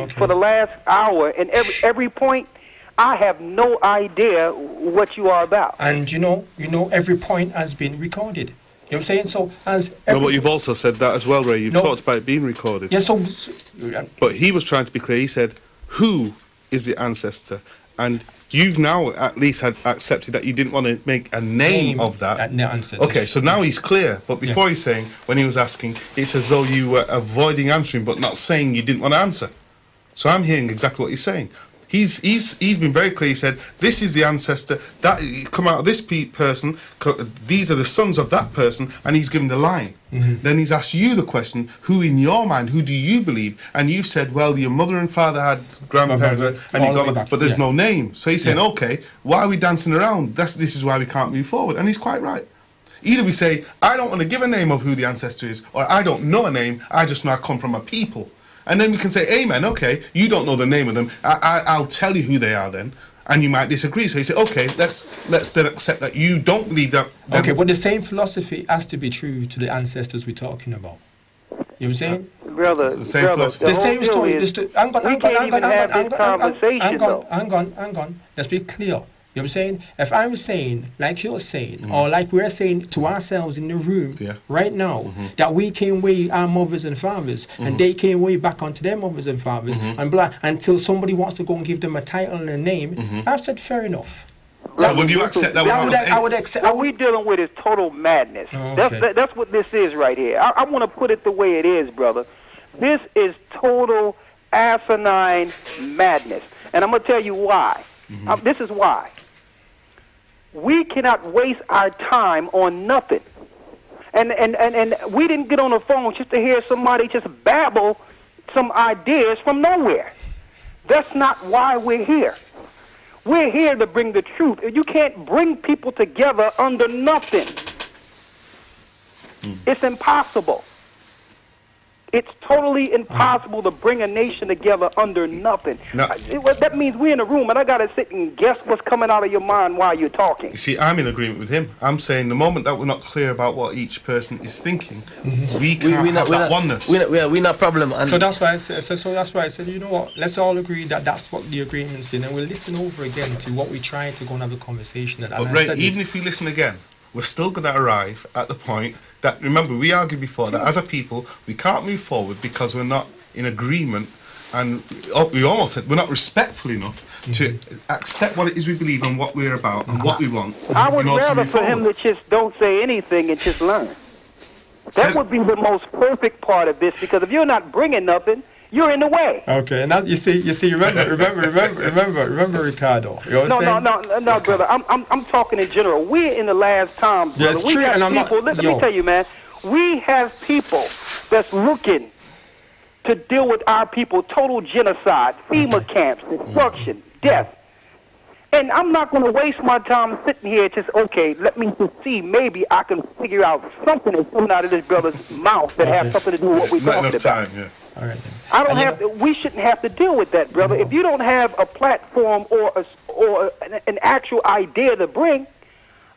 for the last hour, and every point, I have no idea what you are about. And you know, every point has been recorded. You know what I'm saying? So no, but you've also said that as well, Ray. You've talked about it being recorded. Yeah. But he was trying to be clear. He said, "Who is the ancestor?" And you've now at least had accepted that you didn't want to make a name of that. Ancestor. Okay, so now he's clear. But before he's saying, when he was asking, it's as though you were avoiding answering, but not saying you didn't want to answer. So I'm hearing exactly what he's saying. He's been very clear. He said, this is the ancestor, that come out of this person, these are the sons of that person, and he's given the line. Then he's asked you the question, who in your mind, who do you believe? And you've said, well, your mother and father had grandparents, and you got, but there's no name. So he's saying, okay, why are we dancing around? This is why we can't move forward. And he's quite right. Either we say, I don't want to give a name of who the ancestor is, or I don't know a name, I just know I come from a people. And then we can say, amen, okay, you don't know the name of them, I'll tell you who they are then, and you might disagree. So you say, okay, let's then accept that you don't believe that. Okay, but the same philosophy has to be true to the ancestors we're talking about. You know what I'm saying? Brother, the same philosophy. The same story. Hang on. Let's be clear. You know what I'm saying? If I'm saying, like you're saying, or like we're saying to ourselves in the room right now, that we came way our mothers and fathers, and they came way back onto their mothers and fathers, and blah, until somebody wants to go and give them a title and a name, I've said fair enough. So will you accept that? I would accept. What we're dealing with is total madness. Okay. That's what this is right here. I want to put it the way it is, brother. This is total asinine madness. And I'm going to tell you why. This is why. We cannot waste our time on nothing. And we didn't get on the phone just to hear somebody just babble some ideas from nowhere. That's not why we're here. We're here to bring the truth. You can't bring people together under nothing. It's impossible. It's totally impossible to bring a nation together under nothing. No. That means we're in a room, and I got to sit and guess what's coming out of your mind while you're talking. You see, I'm in agreement with him. I'm saying the moment that we're not clear about what each person is thinking, we can't have that oneness. We're not problem. So that's why I said. So that's why I said. You know what? Let's all agree that that's what the agreement's in, and we'll listen over again to what we're trying to go and have a conversation. But Ray, even if we listen again, we're still going to arrive at the point that, remember, we argued before that as a people, we can't move forward because we're not in agreement, and we almost said we're not respectful enough to accept what it is we believe and what we're about and what we want. I would rather for him to just don't say anything and just learn. That would be the most perfect part of this, because if you're not bringing nothing, you're in the way. Okay, and that's, you see, remember, Ricardo. You know no, brother. I'm talking in general. We're in the last time, brother. Yes, true, and I'm not. Let me tell you, man. We have people that's looking to deal with our people. Total genocide, FEMA camps, destruction, death. And I'm not going to waste my time sitting here just, okay, let me just see, maybe I can figure out something that's coming out of this brother's mouth that has something to do with what we're talking about. Time, yeah. All right, then. I don't have to, we shouldn't have to deal with that, brother. If you don't have a platform or an actual idea to bring,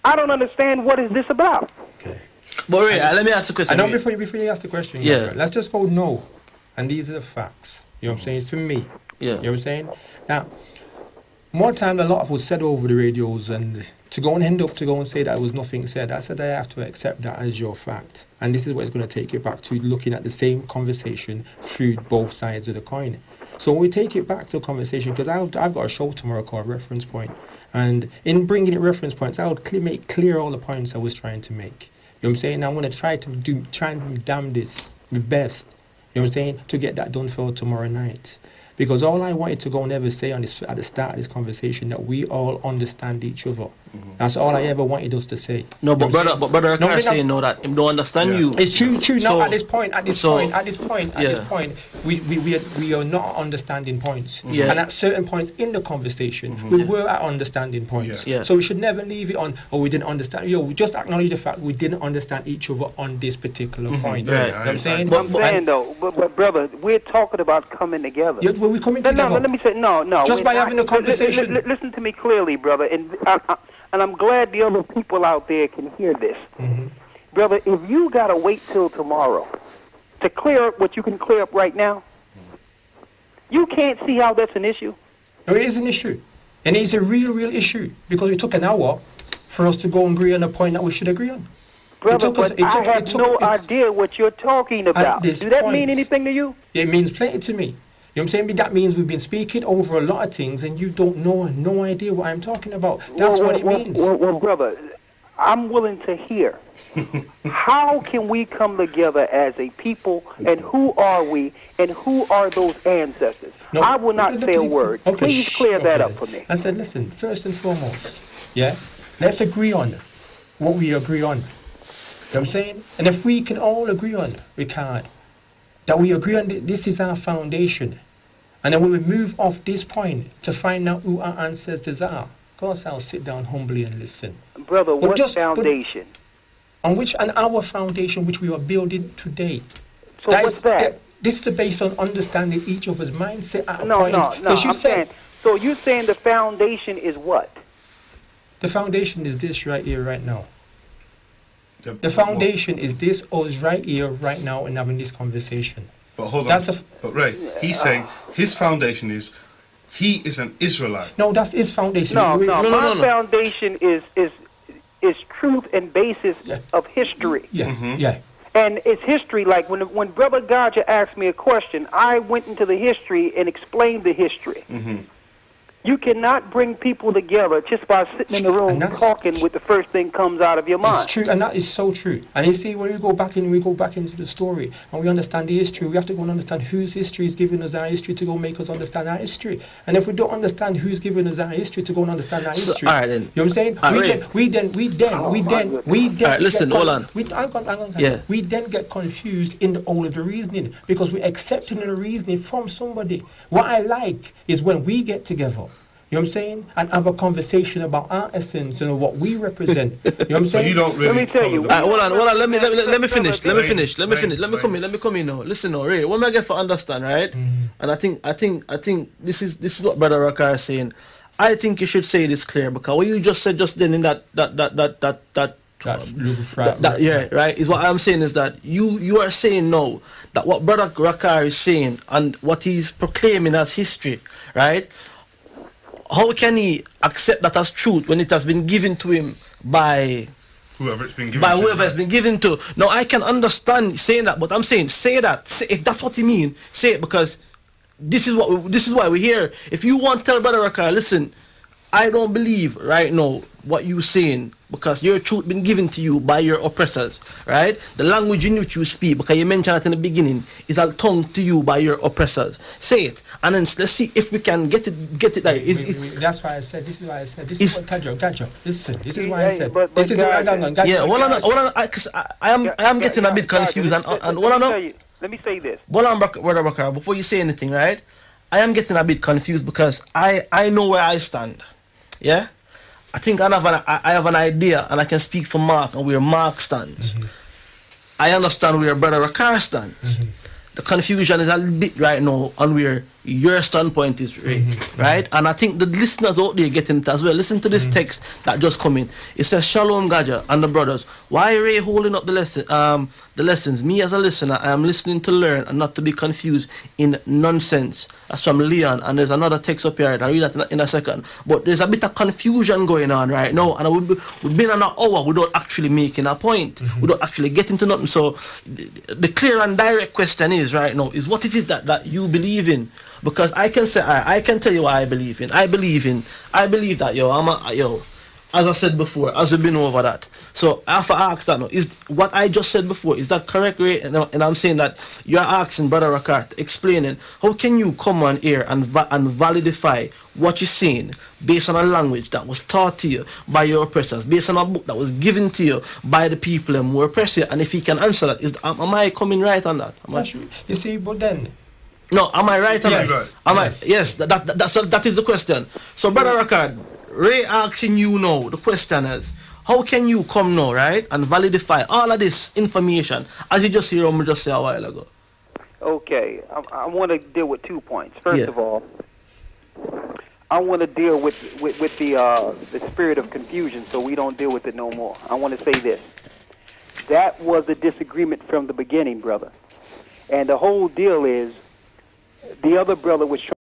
I don't understand what is this about. Okay. But Ray, let me ask the question. I know before you ask the question, let's just go no. And these are the facts. You know what I'm saying? For me. Yeah. You know what I'm saying? Now, more time a lot of was said over the radios, and to go and end up to go and say that there was nothing said, I said I have to accept that as your fact. And this is what it's going to take you back to looking at the same conversation through both sides of the coin. So when we take it back to the conversation, because I've got a show tomorrow called Reference Point, and in bringing it reference points, I would make clear all the points I was trying to make. You know what I'm saying? I'm going to try and damn this the best. You know what I'm saying? To get that done for tomorrow night. Because all I wanted to go and ever say on this, at the start of this conversation, that we all understand each other. That's all I ever wanted us to say. No, but brother, I can't say no that him don't understand you. It's true. So, no, at this point, we are not understanding points. And at certain points in the conversation, we were at understanding points. So we should never leave it on, we didn't understand. We just acknowledge the fact we didn't understand each other on this particular point. You know what I'm saying? I'm saying though, but brother, we're talking about coming together. We're coming together. No, let me say, no. Just by having a conversation. Listen to me clearly, brother, and I'm glad the other people out there can hear this. Brother, if you got to wait till tomorrow to clear up what you can clear up right now, You can't see how that's an issue. No, it is an issue. And it's a real issue. Because it took an hour for us to go and agree on a point that we should agree on. Brother, I have no idea what you're talking about. Do that mean anything to you? It means plenty to me. You know what I'm saying? That means we've been speaking over a lot of things and you don't know, no idea what I'm talking about. That's what it means. Well, brother, I'm willing to hear. How can we come together as a people, and who are we, and who are those ancestors? No, I will not say a word. Okay, please clear that up for me. I said, listen, first and foremost, let's agree on what we agree on. You know what I'm saying? And if we can all agree on, Ricard, that we agree on this is our foundation, and then when we move off this point to find out who our ancestors are, of course I'll sit down humbly and listen. Brother, what foundation? On our foundation, which we are building today. So what's that? This is based on understanding each other's mindset at a point. No. So you're saying the foundation is what? The foundation is this right here, right now. The foundation is this, us right here, right now, and having this conversation. But hold on. But Ray, he's saying his foundation is he is an Israelite. No, that's his foundation. No. My foundation is truth and basis of history. And it's history. Like when Brother Gaja asked me a question, I went into the history and explained the history. You cannot bring people together just by sitting in the room talking with the first thing comes out of your mind. It's true, and that is so true. And you see, when we go back into the story and we understand the history, we have to go and understand whose history is giving us our history to go make us understand our history. And if we don't understand who's giving us our history to go and understand our history, all right, then. You know what I'm saying? We then listen, hold on. We then get confused in all of the reasoning because we're accepting the reasoning from somebody. What I like is when we get together. You know what I'm saying? And have a conversation about our essence and what we represent. You know what I'm saying? So you don't really. Let me tell you. Hold on. Let me finish. Let me come in now. Listen now, Ray. What am I get for understand, right? And I think this is what Brother Rakar is saying. I think you should say this clear because what you just said just then in that right, is what I'm saying is that you are saying now that what Brother Rakar is saying and what he's proclaiming as history, right? How can he accept that as truth when it has been given to him by whoever it's been given to? Now I can understand saying that, but I'm saying say that. If that's what you mean, say it because this is why we're here. If you want to tell Brother Rakar, listen, I don't believe right now what you're saying because your truth been given to you by your oppressors, right? The language in which you speak, because you mentioned it in the beginning, is a tongue to you by your oppressors. Say it, and then let's see if we can get it right. That's why I said. This is why I said. This is what Gajo. Listen. This is why I said. This is Gajo. Yeah. Hold on. Because I am getting a bit confused. And hold on. Let me say this. Hold on, Brother Bakar. Before you say anything, right? I am getting a bit confused because I know where I stand. Yeah. I think I have an idea, and I can speak for Mark and where Mark stands. I understand where Brother Rakar stands. The confusion is a little bit right now on where your standpoint is, right? And I think the listeners out there getting it as well. Listen to this text that just come in. It says, Shalom Gaja and the brothers. Why Ray holding up the lessons? Me as a listener, I am listening to learn and not to be confused in nonsense. That's from Leon. And there's another text up here. I'll read that in a second. But there's a bit of confusion going on right now. And we've been an hour without actually making a point. Without actually getting to nothing. So the clear and direct question is right now, is what it is that you believe in? Because I can say, I can tell you what I believe in. I believe that, as I said before, as we've been over that. So after I ask that, is what I just said before, is that correct, Ray? And I'm saying that you're asking Brother Rakar, explaining, how can you come on here and validify what you're saying based on a language that was taught to you by your oppressors, based on a book that was given to you by the people who oppress you? And if he can answer that, am I coming right on that? You see, but then... No, am I right on that? Yes. Yes, that is the question. So, Brother Rakar, Ray asking you now, the question is, how can you come now, right, and validify all of this information, as you just heard me just say a while ago? Okay, I want to deal with 2 points. First of all, I want to deal with the spirit of confusion so we don't deal with it no more. I want to say this. That was a disagreement from the beginning, brother. And the whole deal is, the other brother was trying